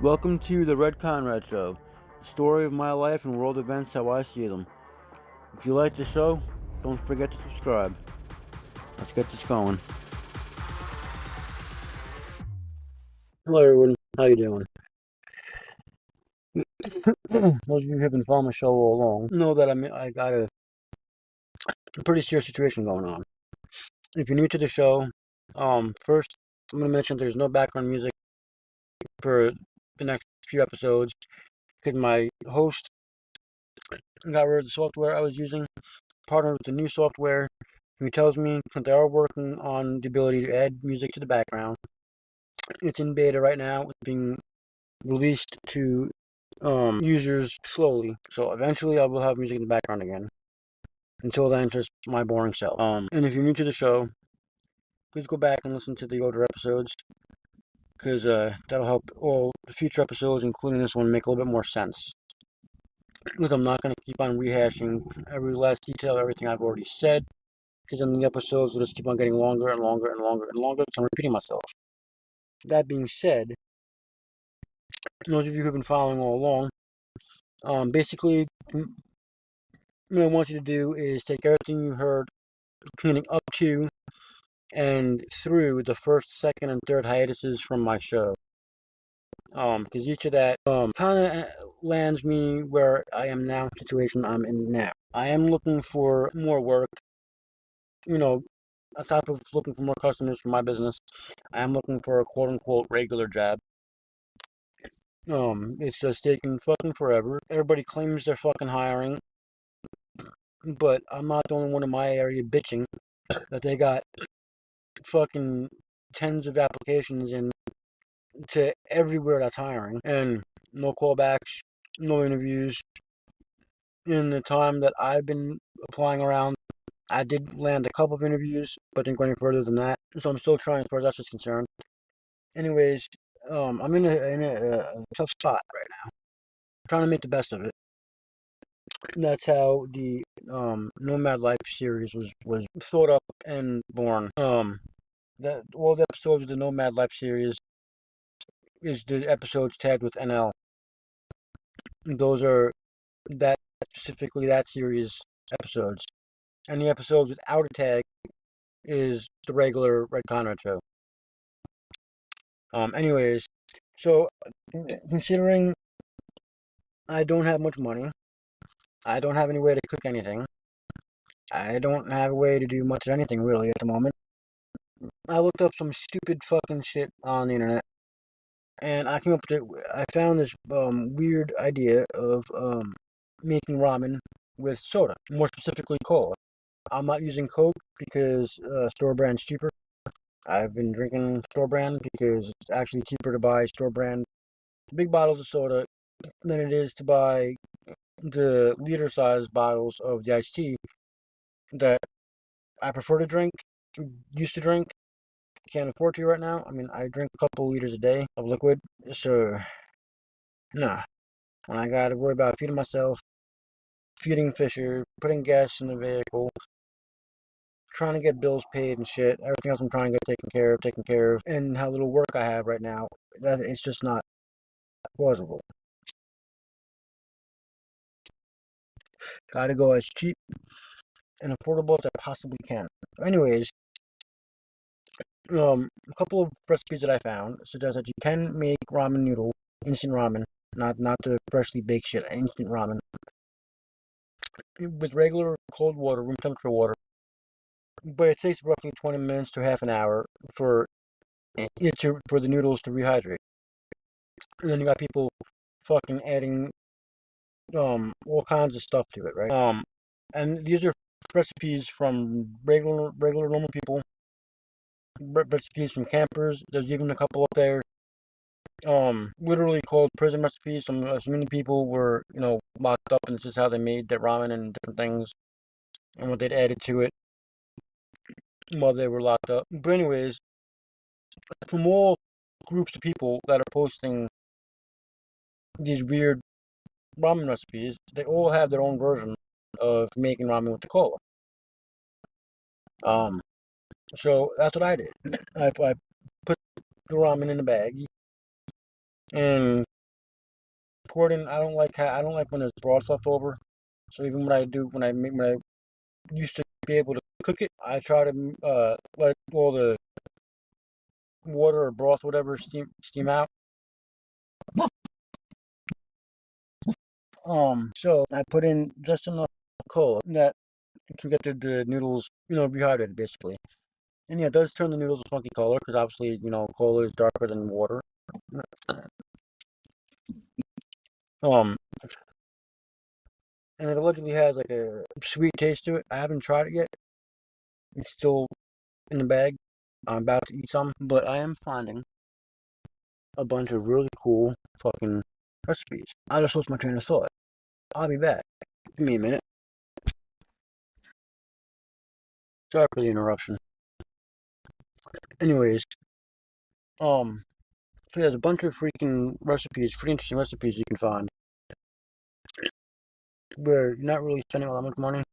Welcome to the Red Conrad Show, the story of my life and world events how I see them. If you like the show, don't forget to subscribe. Let's get this going. Hello everyone, how you doing? Those of you who have been following my show all along know that I got a pretty serious situation going on. If you're new to the show, first I'm going to mention there's no background music for the next few episodes because my host got rid of the software I was using, partnered with the new software, who tells me that they are working on the ability to add music to the background. It's in beta right now. It's being released to users slowly. So eventually I will have music in the background again. Until then, just my boring self. And if you're new to the show, please go back and listen to the older episodes, because that'll help all the future episodes, including this one, make a little bit more sense. Because I'm not going to keep on rehashing every last detail, everything I've already said, because then the episodes will just keep on getting longer and longer and longer and longer, so I'm repeating myself. That being said, those of you who have been following all along, basically, what I want you to do is take everything you heard leading up to and through the first, second, and third hiatuses from my show. Because each of that kind of lands me where I am now, the situation I'm in now. I am looking for more work, aside from looking for more customers for my business. I am looking for a quote-unquote regular job. It's just taking fucking forever. Everybody claims they're fucking hiring, but I'm not the only one in my area bitching that they got fucking tens of applications in to everywhere that's hiring, and no callbacks, no interviews. In the time that I've been applying around, I did land a couple of interviews, but didn't go any further than that. So I'm still trying as far as that's just concerned. Anyways, I'm in a tough spot right now. I'm trying to make the best of it. That's how the Nomad Life series was thought up and born. That all the episodes of the Nomad Life series is the episodes tagged with NL. Those are specifically that series episodes. And the episodes without a tag is the regular Red Conrad show. Anyways, so considering I don't have much money, I don't have any way to cook anything, I don't have a way to do much of anything really at the moment. I looked up some stupid fucking shit on the internet, and I came up with I found this weird idea of making ramen with soda, more specifically cola. I'm not using Coke because store brand's cheaper. I've been drinking store brand because it's actually cheaper to buy store brand big bottles of soda than it is to buy the liter size bottles of the iced tea that I prefer to drink, used to drink, can't afford to right now. I mean, I drink a couple liters a day of liquid, so nah. When I gotta worry about feeding myself, feeding Fisher, putting gas in the vehicle, trying to get bills paid and shit, everything else I'm trying to get taken care of, and how little work I have right now, that it's just not plausible. Gotta go as cheap and affordable as I possibly can. Anyways, a couple of recipes that I found suggest that you can make ramen noodle, instant ramen, not the freshly baked shit, instant ramen, with regular cold water, room temperature water. But it takes roughly 20 minutes to half an hour for for the noodles to rehydrate. And then you got people fucking adding all kinds of stuff to it, right? And these are recipes from regular normal people, recipes from campers. There's even a couple up there literally called prison recipes. So many people were locked up, and this is how they made their ramen and different things and what they'd added to it while they were locked up. But anyways, from all groups of people that are posting these weird ramen recipes, they all have their own version of making ramen with the cola. So that's what I did. I put the ramen in a bag and poured in. I don't like when there's broth left over. So even when I used to be able to cook it, I try to let all the water or broth, whatever, steam out. So I put in just enough cola that can get the noodles, rehydrated basically. And yeah, it does turn the noodles a funky color because obviously, cola is darker than water. Um, and it allegedly has like a sweet taste to it. I haven't tried it yet. It's still in the bag. I'm about to eat some, but I am finding a bunch of really cool fucking recipes. I just lost my train of thought. I'll be back. Give me a minute. Sorry for the interruption. Anyways, so there's a bunch of freaking recipes, pretty interesting recipes you can find where you're not really spending all that much money,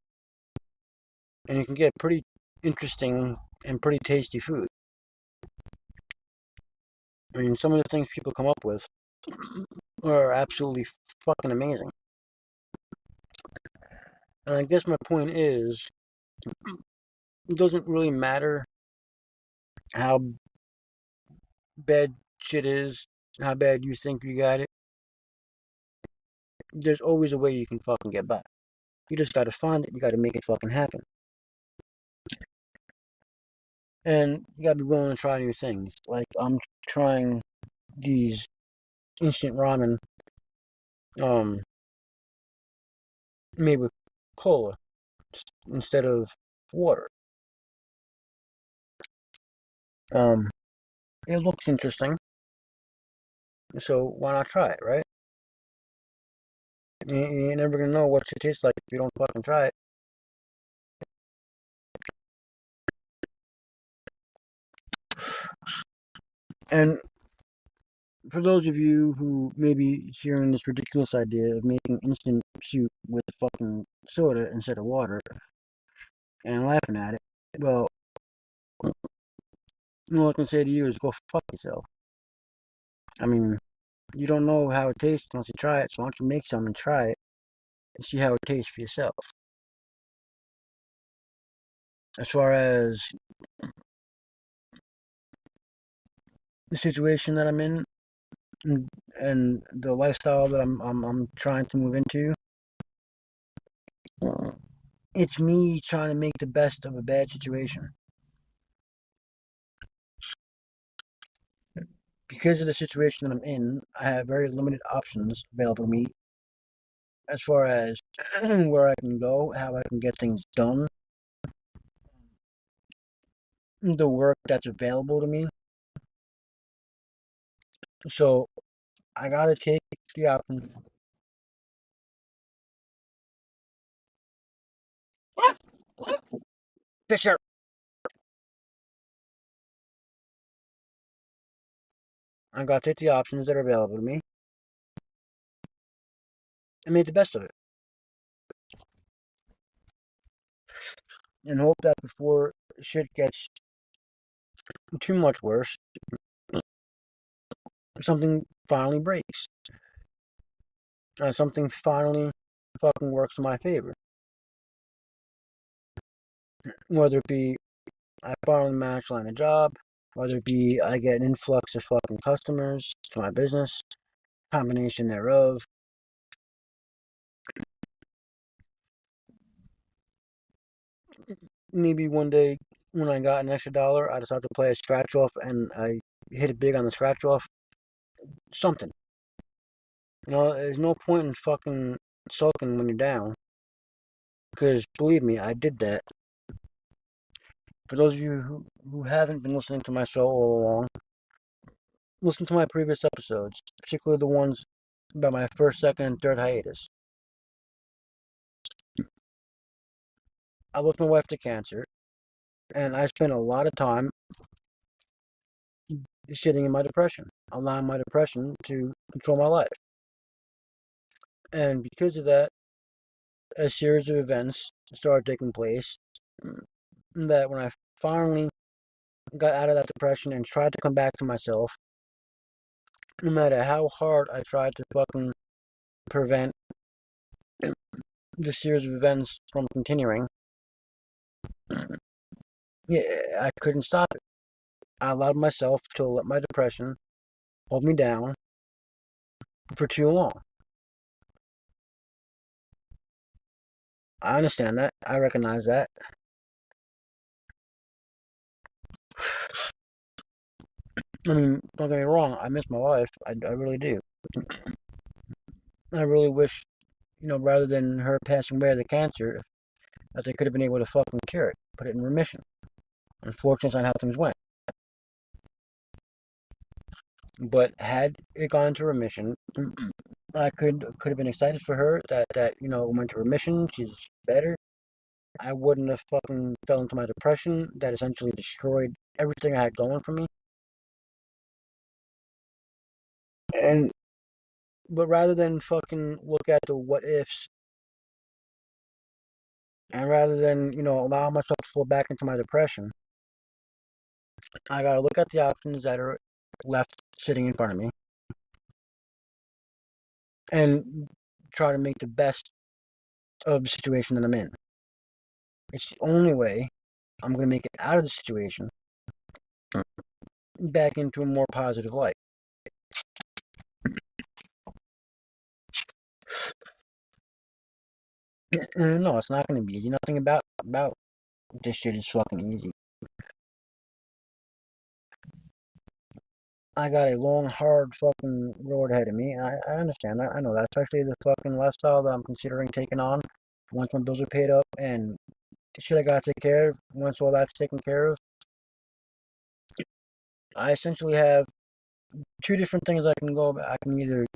and you can get pretty interesting and pretty tasty food. I mean, some of the things people come up with are absolutely fucking amazing. And I guess my point is, it doesn't really matter how bad shit is, how bad you think you got it. There's always a way you can fucking get by. You just gotta find it, you gotta make it fucking happen. And you gotta be willing to try new things. Like, I'm trying these instant ramen, made with cola instead of water. It looks interesting, so why not try it, right? You ain't never gonna know what it tastes like if you don't fucking try it. And for those of you who may be hearing this ridiculous idea of making instant soup with fucking soda instead of water and laughing at it, well, all I can say to you is go fuck yourself. I mean, you don't know how it tastes unless you try it, so why don't you make some and try it and see how it tastes for yourself. As far as the situation that I'm in and the lifestyle that I'm trying to move into, it's me trying to make the best of a bad situation. Because of the situation that I'm in, I have very limited options available to me as far as where I can go, how I can get things done, the work that's available to me. So I gotta take the option. Fisher! I gotta take the options that are available to me and make the best of it. And hope that before shit gets too much worse, something finally breaks. Something finally fucking works in my favor. Whether it be I finally manage to land a job, whether it be I get an influx of fucking customers to my business, combination thereof. Maybe one day when I got an extra dollar, I decide to play a scratch off and I hit it big on the scratch off. Something. There's no point in fucking sulking when you're down. Because believe me, I did that. For those of you who haven't been listening to my show all along, listen to my previous episodes, particularly the ones about my first, second, and third hiatus. I lost my wife to cancer, and I spent a lot of time sitting in my depression, allowing my depression to control my life. And because of that, a series of events started taking place that when I finally got out of that depression and tried to come back to myself, no matter how hard I tried to fucking prevent the series of events from continuing, yeah, I couldn't stop it. I allowed myself to let my depression hold me down for too long. I understand that. I recognize that. I mean, don't get me wrong. I miss my wife. I really do. I really wish, rather than her passing away of the cancer, that they could have been able to fucking cure it, put it in remission. Unfortunately, that's not how things went. But had it gone into remission, I could have been excited for her that went to remission. She's better. I wouldn't have fucking fell into my depression that essentially destroyed everything I had going for me. And but rather than fucking look at the what ifs, and rather than allow myself to fall back into my depression, I gotta look at the options that are left sitting in front of me and try to make the best of the situation that I'm in. It's the only way I'm gonna make it out of the situation back into a more positive light. No, it's not gonna be easy. Nothing about this shit is fucking easy. I got a long, hard fucking road ahead of me, and I understand that. I know that, especially the fucking lifestyle that I'm considering taking on once my bills are paid up and the shit I gotta take care of. Once all that's taken care of, I essentially have two different things I can go. I can either,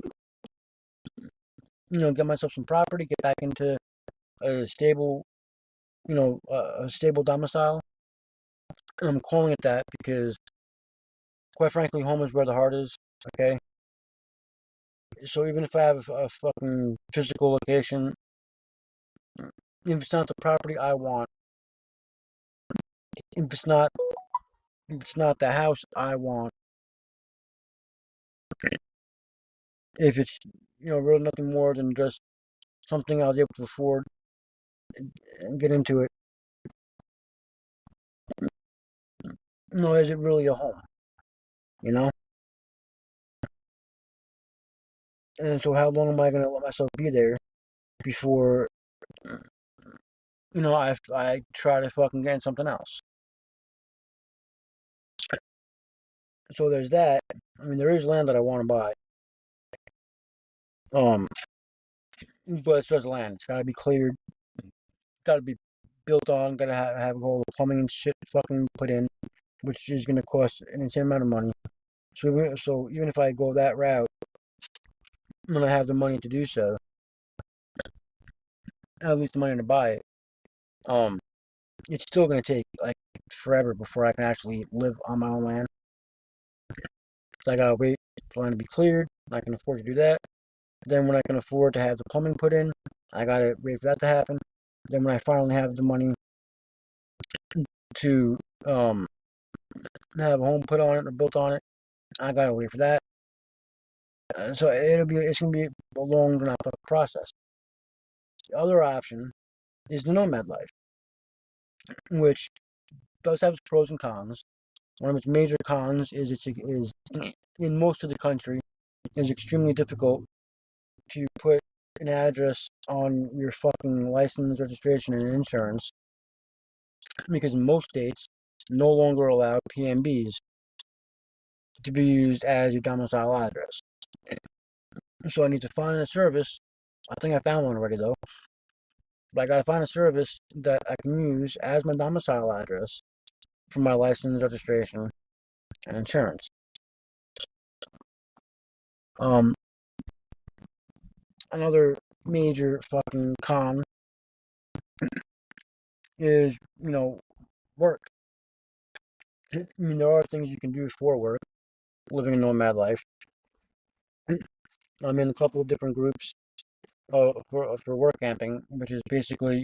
get myself some property, get back into a stable, a stable domicile. And I'm calling it that because, quite frankly, home is where the heart is. Okay, so even if I have a fucking physical location, if it's not the property I want, if it's not the house I want, if it's really nothing more than just something I was able to afford and get into it, is it really a home? You know? And so how long am I gonna let myself be there before I try to fucking get in something else? So there's that. I mean, there is land that I want to buy. But it's just land. It's gotta be cleared. Gotta be built on. Gotta have all the plumbing and shit fucking put in, which is gonna cost an insane amount of money. So even if I go that route, when I have the money to do so, at least the money to buy it, it's still gonna take like forever before I can actually live on my own land. So I gotta wait for land to be cleared. I can afford to do that. Then when I can afford to have the plumbing put in, I gotta wait for that to happen. Then when I finally have the money to have a home put on it or built on it, I gotta wait for that. So it's gonna be a long enough process. The other option is the nomad life, which does have its pros and cons. One of its major cons is is in most of the country it's extremely difficult to put an address on your fucking license, registration, and insurance because most states no longer allow PMBs to be used as your domicile address. So I need to find a service. I think I found one already though. But I gotta find a service that I can use as my domicile address for my license, registration, and insurance. Another major fucking con is, work. I mean, there are things you can do for work, living a nomad life. I'm in a couple of different groups for work camping, which is basically,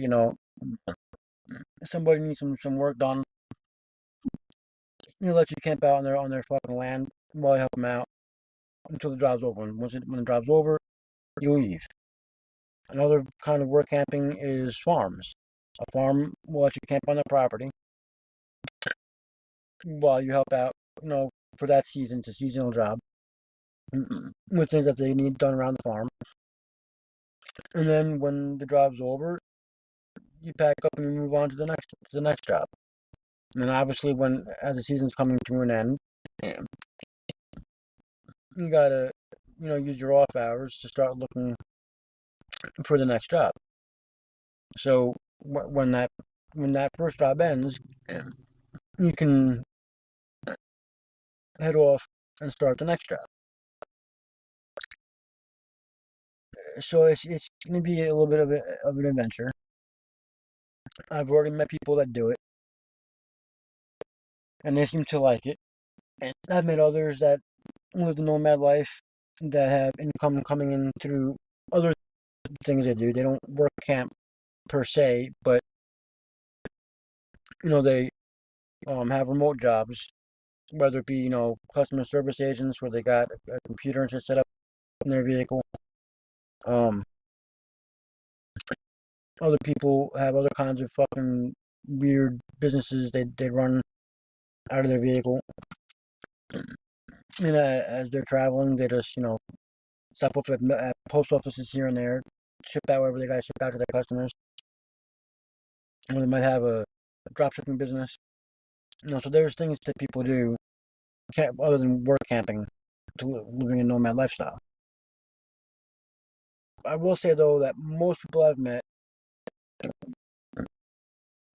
somebody needs some work done. They let you camp out on their fucking land while you help them out until the job's over. And when the job's over, you leave. Another kind of work camping is farms. A farm will let you camp on their property while you help out, for that season. It's a seasonal job with things that they need done around the farm. And then when the job's over, you pack up and you move on to the next job. And then obviously, as the season's coming to an end, you gotta, use your off hours to start looking for the next job. So when that first job ends, you can head off and start the next job. So it's gonna be a little bit of an adventure. I've already met people that do it, and they seem to like it. I've met others that live the nomad life that have income coming in through other things they do. They don't work camp per se, but they have remote jobs, whether it be customer service agents where they got a computer and shit set up in their vehicle. Other people have other kinds of fucking weird businesses they run out of their vehicle. And as they're traveling, they just stop off at post offices here and there, ship out wherever they got to ship out to their customers. Or they might have a drop shipping business. So there's things that people do other than work camping to living a nomad lifestyle. I will say though that most people I've met,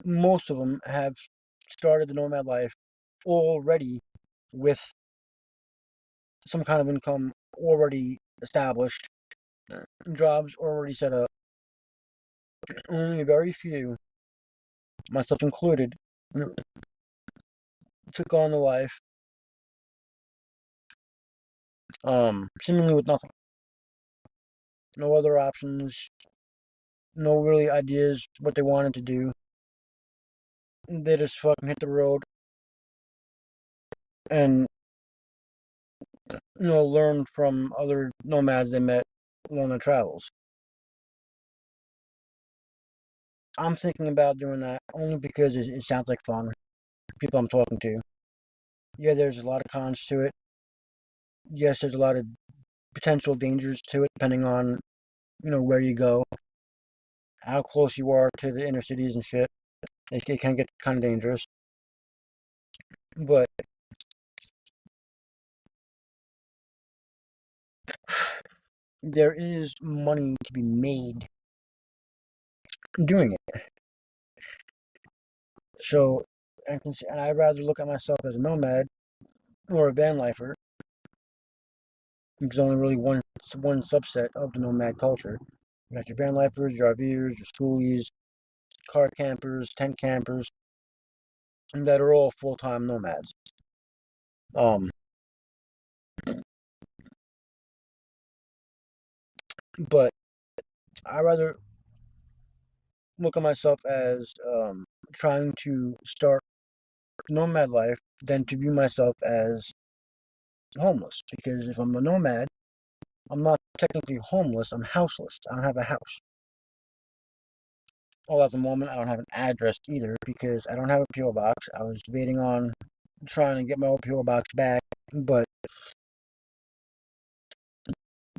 most of them have started the nomad life already with some kind of income already established, jobs already set up. Only a very few, myself included, took on the life seemingly with nothing. No other options, no really ideas what they wanted to do. They just fucking hit the road and learn from other nomads they met along their travels. I'm thinking about doing that only because it sounds like fun. People I'm talking to. Yeah, there's a lot of cons to it. Yes, there's a lot of potential dangers to it, depending on where you go, how close you are to the inner cities and shit. It can get kind of dangerous, but there is money to be made doing it. So, and I'd rather look at myself as a nomad or a van lifer. There's only really one subset of the nomad culture. You got your van lifers, your RVers, your schoolies, car campers, tent campers, and that are all full-time nomads. But I rather look at myself as trying to start nomad life than to view myself as homeless. Because if I'm a nomad, I'm not technically homeless, I'm houseless. I don't have a house. Well, at the moment, I don't have an address either because I don't have a P.O. box. I was waiting on trying to get my old P.O. box back, but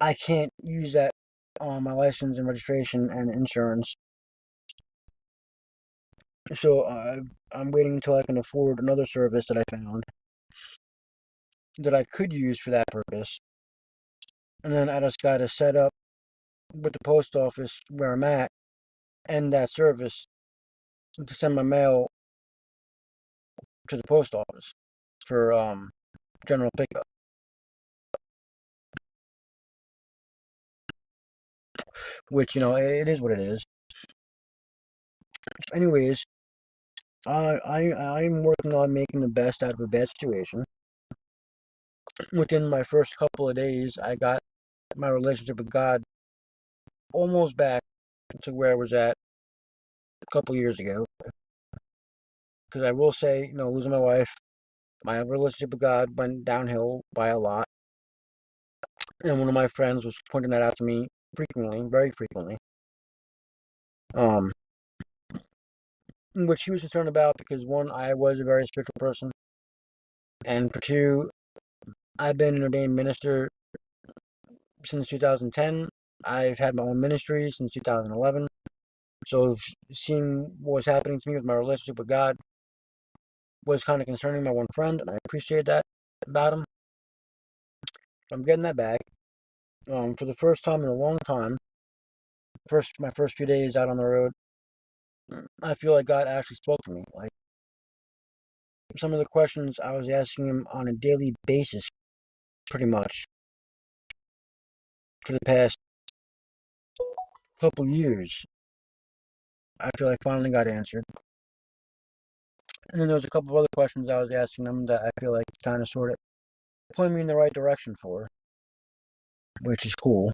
I can't use that on my license and registration and insurance. So I'm waiting until I can afford another service that I found that I could use for that purpose. And then I just got to set up with the post office where I'm at and that service to send my mail to the post office for general pickup. Which, it is what it is. Anyways, I'm working on making the best out of a bad situation. Within my first couple of days, I got my relationship with God almost back to where I was at a couple years ago. Because I will say, losing my wife, my relationship with God went downhill by a lot. And one of my friends was pointing that out to me frequently, very frequently. Um, which he was concerned about because one, I was a very spiritual person, and for two, I've been an ordained minister since 2010. I've had my own ministry since 2011. So seeing what was happening to me with my relationship with God was kind of concerning my one friend, and I appreciate that about him. I'm getting that back. For the first time in a long time, my first few days out on the road, I feel like God actually spoke to me. Like some of the questions I was asking him on a daily basis, pretty much for the past couple years, I feel like finally got answered. And then there was a couple of other questions I was asking him that I feel like kind of sort of pointed me in the right direction for, which is cool.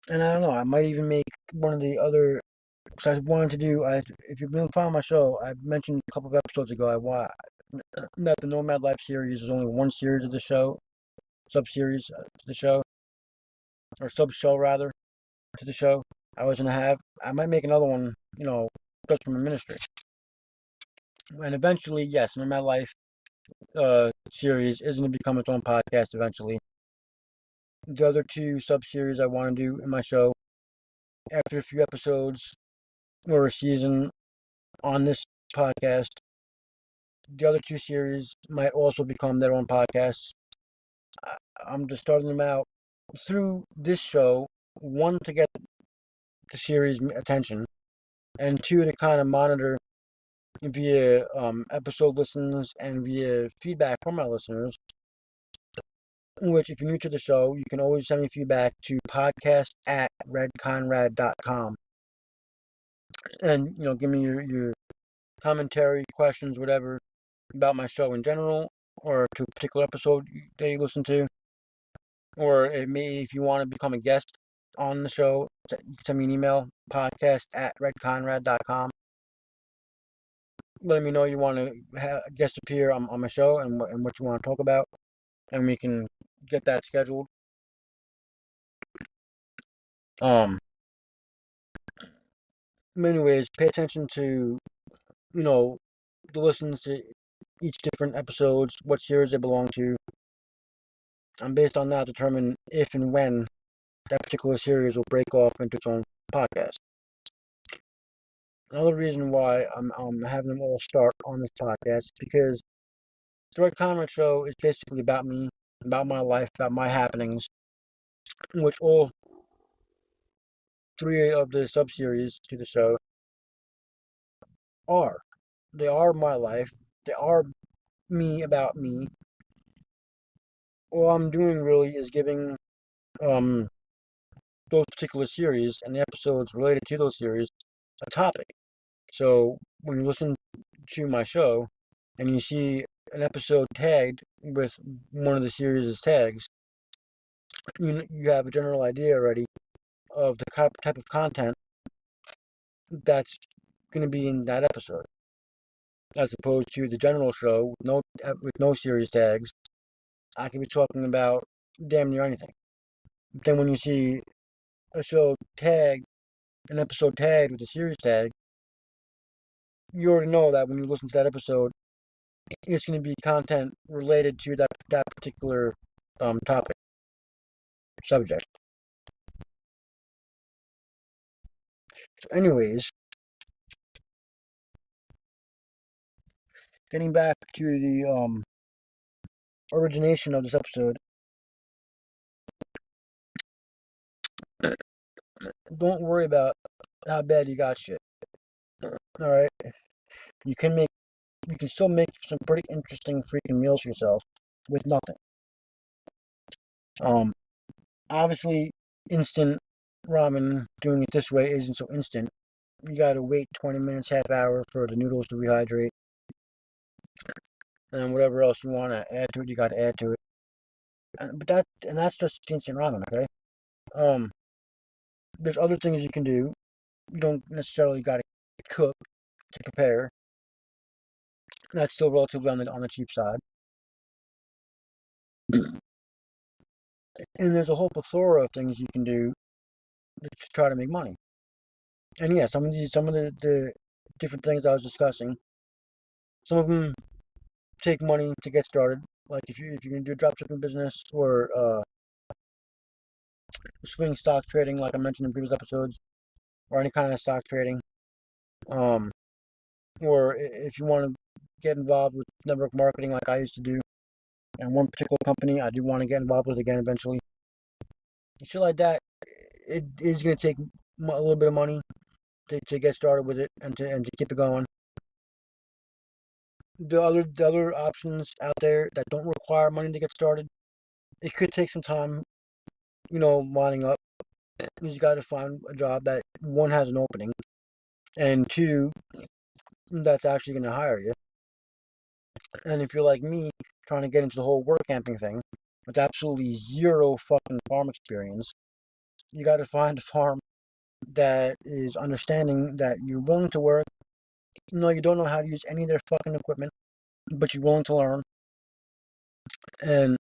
And I don't know, I might even make one of the other. Because I wanted to do. If you've been following my show, I mentioned a couple of episodes ago. That the Nomad Life series is only one series of the show, sub series to the show, or sub show rather to the show. I was gonna have. I might make another one. Just from a ministry. And eventually, yes, Nomad Life series is gonna become its own podcast eventually. The other two sub series I want to do in my show after a few episodes or a season on this podcast. The other two series might also become their own podcasts. I'm just starting them out through this show. One, to get the series attention, and two, to kind of monitor via episode listens and via feedback from my listeners. Which, if you're new to the show, you can always send me feedback to podcast@redconrad.com. And, give me your commentary, questions, whatever, about my show in general, or to a particular episode that you listen to. Or if you want to become a guest on the show, send me an email, podcast@redconrad.com. Letting me know you want to guest appear on my show and what you want to talk about. And we can get that scheduled. Anyways, pay attention to, the listens to each different episodes, what series they belong to. And based on that, determine if and when that particular series will break off into its own podcast. Another reason why I'm having them all start on this podcast is because the Red Conrad Show is basically about me, about my life, about my happenings, which all three of the sub-series to the show are. They are my life. They are me, about me. All I'm doing really is giving those particular series and the episodes related to those series a topic. So when you listen to my show and you see an episode tagged with one of the series' tags, you have a general idea already of the type of content that's going to be in that episode, as opposed to the general show with no series tags. I could be talking about damn near anything. But then when you see an episode tagged with a series tag, you already know that when you listen to that episode, it's going to be content related to that particular topic, subject. So anyways, getting back to the origination of this episode, don't worry about how bad you got shit. All right, you can still make some pretty interesting freaking meals for yourself with nothing. Obviously, instant ramen, doing it this way isn't so instant. You gotta wait 20 minutes, half hour for the noodles to rehydrate. And whatever else you want to add to it, you gotta add to it. But that's just instant ramen, okay? There's other things you can do. You don't necessarily gotta cook to prepare. That's still relatively on the cheap side. And there's a whole plethora of things you can do to try to make money. And yeah, some of the different things I was discussing, some of them take money to get started. Like if you're gonna do a dropshipping business or swing stock trading, like I mentioned in previous episodes, or any kind of stock trading, um, or if you want to get involved with network marketing, like I used to do, and one particular company I do want to get involved with again eventually, shit like that, it is gonna take a little bit of money to get started with it and to keep it going. The other options out there that don't require money to get started, it could take some time, lining up. You got to find a job that one has an opening, and two that's actually going to hire you. And if you're like me, trying to get into the whole work camping thing with absolutely zero fucking farm experience, you got to find a farm that is understanding that you're willing to work. No, you don't know how to use any of their fucking equipment, but you're willing to learn. And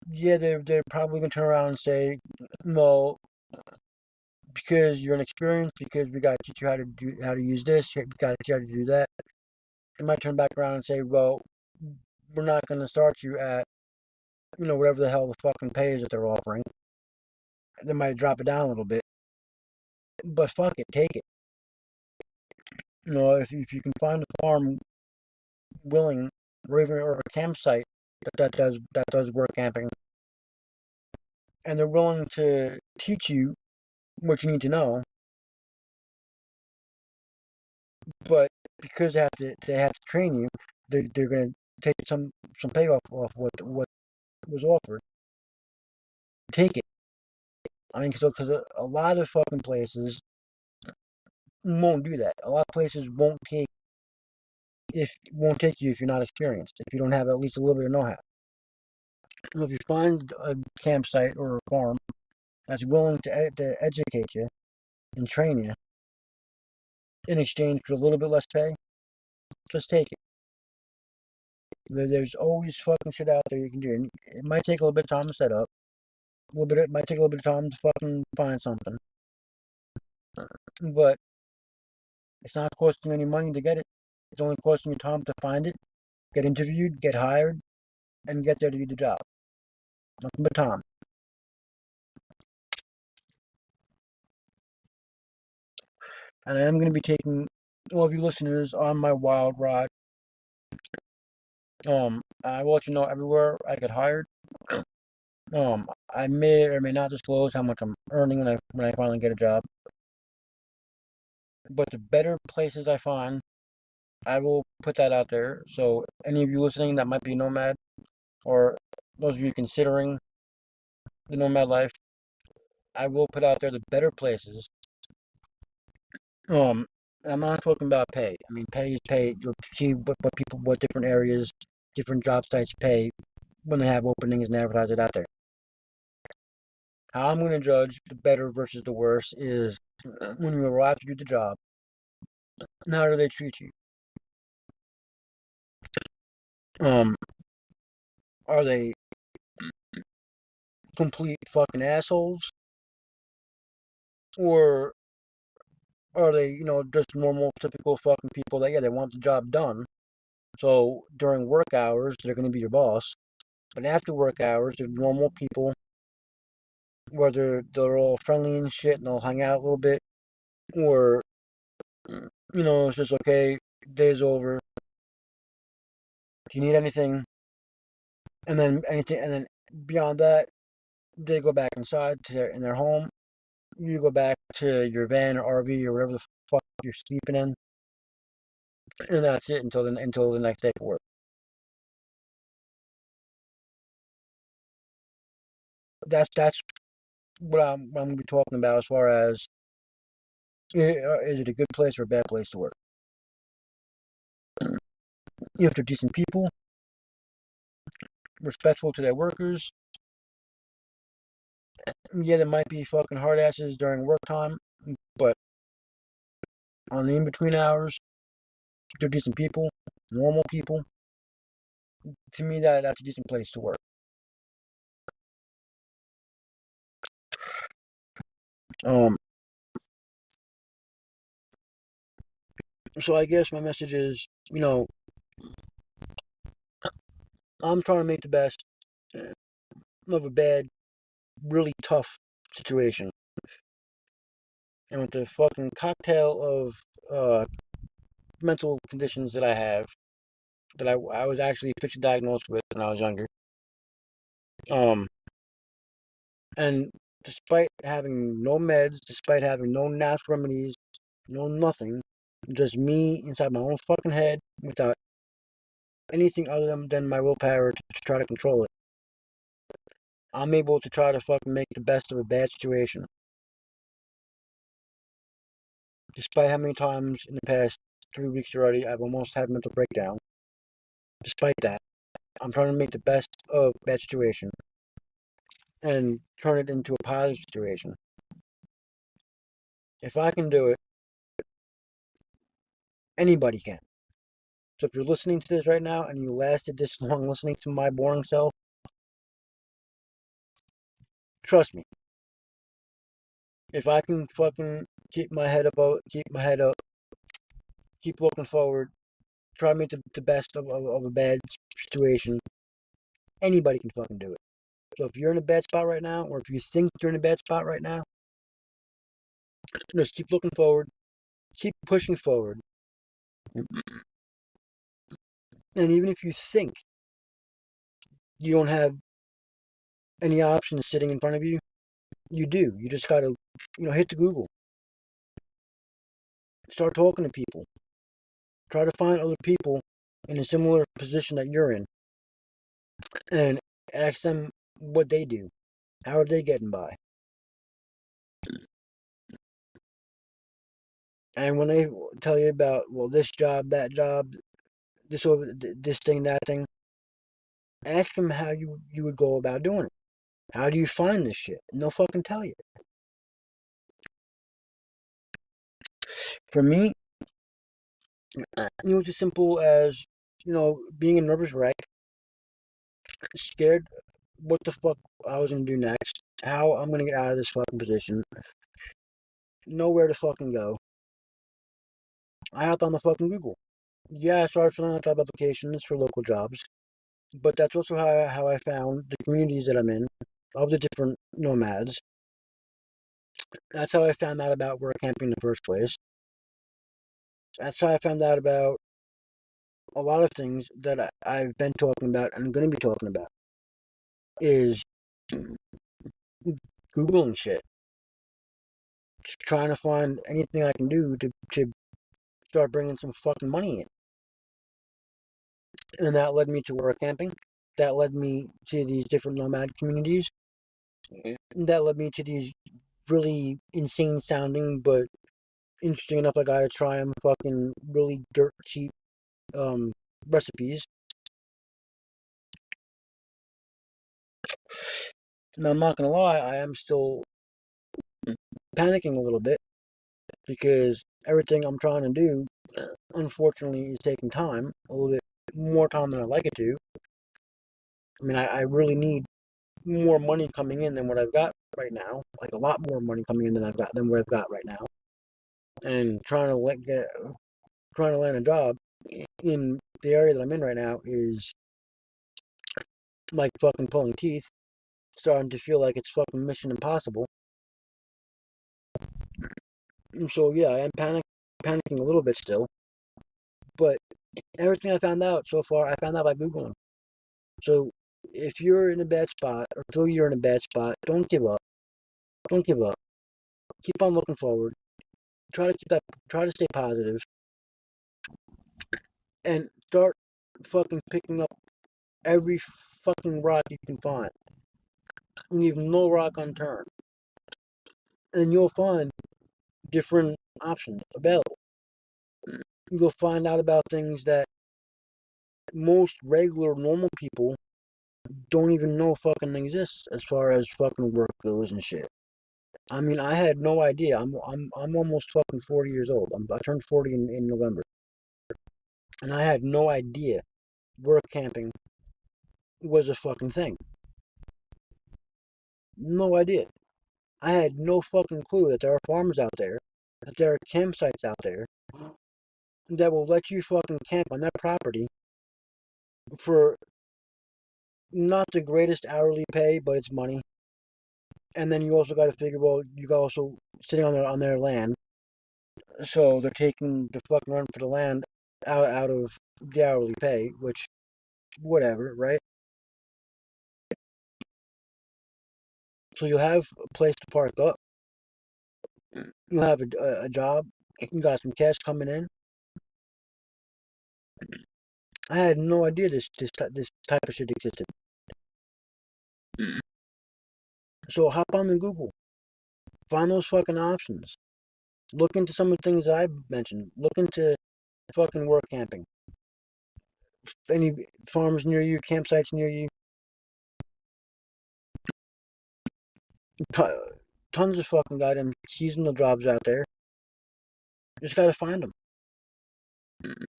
yeah, they're probably gonna turn around and say, no, because you're inexperienced, because we got to teach you how to use this, we got to teach you how to do that. They might turn back around and say, well, we're not gonna start you at whatever the hell the fucking pay is that they're offering. They might drop it down a little bit, but fuck it, take it. If you can find a farm willing, or a campsite that does work camping, and they're willing to teach you what you need to know, but because they have to train you, they're gonna take some payoff off what was offered. Take it. I mean, so because a lot of fucking places won't do that. A lot of places won't take you if you're not experienced, if you don't have at least a little bit of know-how. If you find a campsite or a farm that's willing to educate you and train you in exchange for a little bit less pay, just take it. There's always fucking shit out there you can do. And it might take a little bit of time to set up. It might take a little bit of time to fucking find something. But it's not costing you any money to get it. It's only costing you time to find it, get interviewed, get hired, and get there to do the job. Nothing but time. And I am going to be taking all of you listeners on my wild ride. I will let you know everywhere I get hired. I may or may not disclose how much I'm earning when I finally get a job. But the better places I find, I will put that out there. So any of you listening that might be a nomad, or those of you considering the nomad life, I will put out there the better places. I'm not talking about pay. I mean, pay is pay. You'll see what different areas, different job sites pay when they have openings and advertise it out there. How I'm going to judge the better versus the worse is when you arrive to do the job, how do they treat you? Um, are they complete fucking assholes? Or are they, just normal, typical fucking people that, yeah, they want the job done. So during work hours, they're going to be your boss. But after work hours, they're normal people, whether they're all friendly and shit and they'll hang out a little bit, or, it's just okay, day's over. If you need anything, and then beyond that, they go back inside in their home. You go back to your van or RV or whatever the fuck you're sleeping in, and that's it until the next day for work. That's what I'm going to be talking about as far as is it a good place or a bad place to work? If they're decent people, respectful to their workers, yeah, there might be fucking hard asses during work time, but on the in between hours, they're decent people, normal people. To me, that's a decent place to work. Um, so I guess my message is, I'm trying to make the best of a bad, really tough situation. And with the fucking cocktail of mental conditions that I have, that I was actually officially diagnosed with when I was younger. And despite having no meds, despite having no natural remedies, no nothing, just me inside my own fucking head without anything other than my willpower to try to control it, I'm able to try to fucking make the best of a bad situation. Despite how many times in the past 3 weeks already I've almost had a mental breakdown. Despite that, I'm trying to make the best of a bad situation and turn it into a positive situation. If I can do it, anybody can. So if you're listening to this right now and you lasted this long listening to my boring self, trust me. If I can fucking keep my head up, keep looking forward, try to make the best of a bad situation, anybody can fucking do it. So if you're in a bad spot right now, or if you think you're in a bad spot right now, just keep looking forward, keep pushing forward. And even if you think you don't have any options sitting in front of you, you do. You just gotta, hit the Google. Start talking to people. Try to find other people in a similar position that you're in. And ask them what they do. How are they getting by? And when they tell you about, well, this job, that job, this thing, that thing, ask them how you would go about doing it. How do you find this shit? And they'll fucking tell you. For me, it was as simple as, being a nervous wreck, scared what the fuck I was gonna do next, how I'm gonna get out of this fucking position, nowhere to fucking go. I hopped on the fucking Google. Yeah, I started filling out job applications for local jobs, but that's also how I found the communities that I'm in, of the different nomads. That's how I found out about work camping in the first place. That's how I found out about a lot of things that I've been talking about and I'm going to be talking about. Is Googling shit. Just trying to find anything I can do to start bringing some fucking money in. And that led me to work camping. That led me to these different nomad communities. That led me to these really insane sounding but interesting enough I gotta try them fucking really dirt cheap recipes. Now I'm not gonna lie, I am still panicking a little bit because everything I'm trying to do unfortunately is taking time, a little bit more time than I'd like it to. I mean I really need more money coming in than what I've got right now. Like a lot more money coming in than what I've got right now. And trying to land a job in the area that I'm in right now is like fucking pulling teeth. Starting to feel like it's fucking mission impossible. And so yeah, I am panicking a little bit still. But everything I found out so far, I found out by Googling. So if you're in a bad spot or feel you're in a bad spot, don't give up. Don't give up. Keep on looking forward. Try to stay positive. And start fucking picking up every fucking rock you can find. Leave no rock unturned. And you'll find different options available. You'll find out about things that most regular normal people don't even know fucking exists as far as fucking work goes and shit. I mean, I had no idea. I'm almost fucking 40 years old. I turned 40 in November, and I had no idea work camping was a fucking thing. No idea. I had no fucking clue that there are farmers out there, that there are campsites out there that will let you fucking camp on that property for not the greatest hourly pay, but it's money. And then you also got to figure, well, you got also sitting on their land, so they're taking the fucking run for the land out of the hourly pay, which whatever, right? So you'll have a place to park up. You'll have a job. You got some cash coming in. I had no idea this type of shit existed. So hop on the Google. Find those fucking options. Look into some of the things that I mentioned. Look into fucking work camping. Any farms near you, campsites near you. Tons of fucking goddamn seasonal jobs out there. You just gotta find them.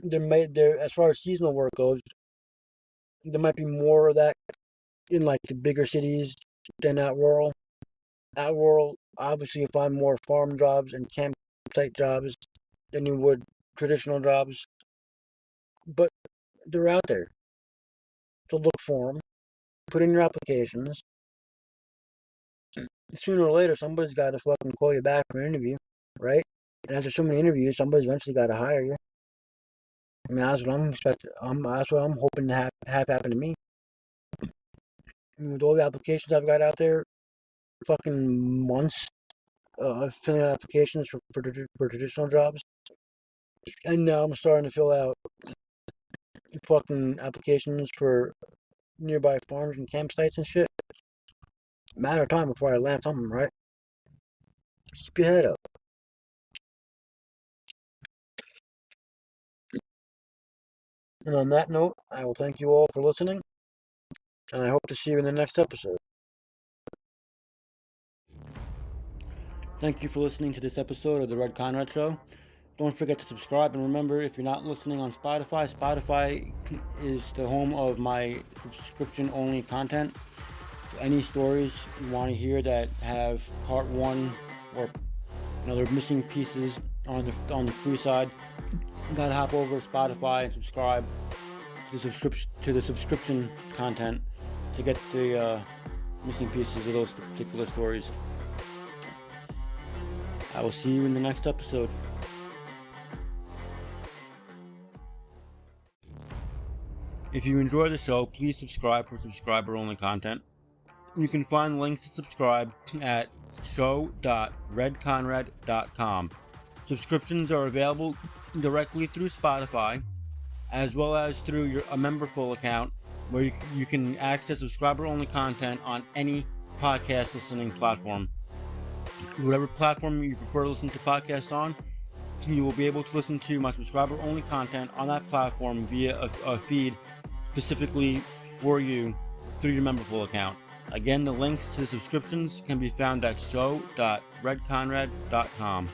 There, as far as seasonal work goes, there might be more of that in like the bigger cities than out rural. Out rural, obviously, you find more farm jobs and campsite jobs than you would traditional jobs, but they're out there. So look for them. Put in your applications. Sooner or later, somebody's got to fucking call you back for an interview, right? And after so many interviews, somebody's eventually got to hire you. I mean, that's what I'm expecting. That's what I'm hoping to have happen to me. I mean, with all the applications I've got out there, fucking months filling out applications for traditional jobs, and now I'm starting to fill out fucking applications for nearby farms and campsites and shit. Matter of time before I land something, right? Just keep your head up. And on that note, I will thank you all for listening, and I hope to see you in the next episode. Thank you for listening to this episode of The Red Conrad Show. Don't forget to subscribe, and remember, if you're not listening on Spotify, Spotify is the home of my subscription-only content. So any stories you want to hear that have part 1 or other missing pieces on the free side, you gotta hop over to Spotify and subscribe to the subscription content to get the missing pieces of those particular stories. I will see you in the next episode. If you enjoy the show, please subscribe for subscriber-only content. You can find links to subscribe at show.redconrad.com. Subscriptions are available directly through Spotify, as well as through a Memberful account, where you can access subscriber-only content on any podcast listening platform. Whatever platform you prefer to listen to podcasts on, you will be able to listen to my subscriber-only content on that platform via a feed specifically for you through your Memberful account. Again, the links to subscriptions can be found at show.redconrad.com.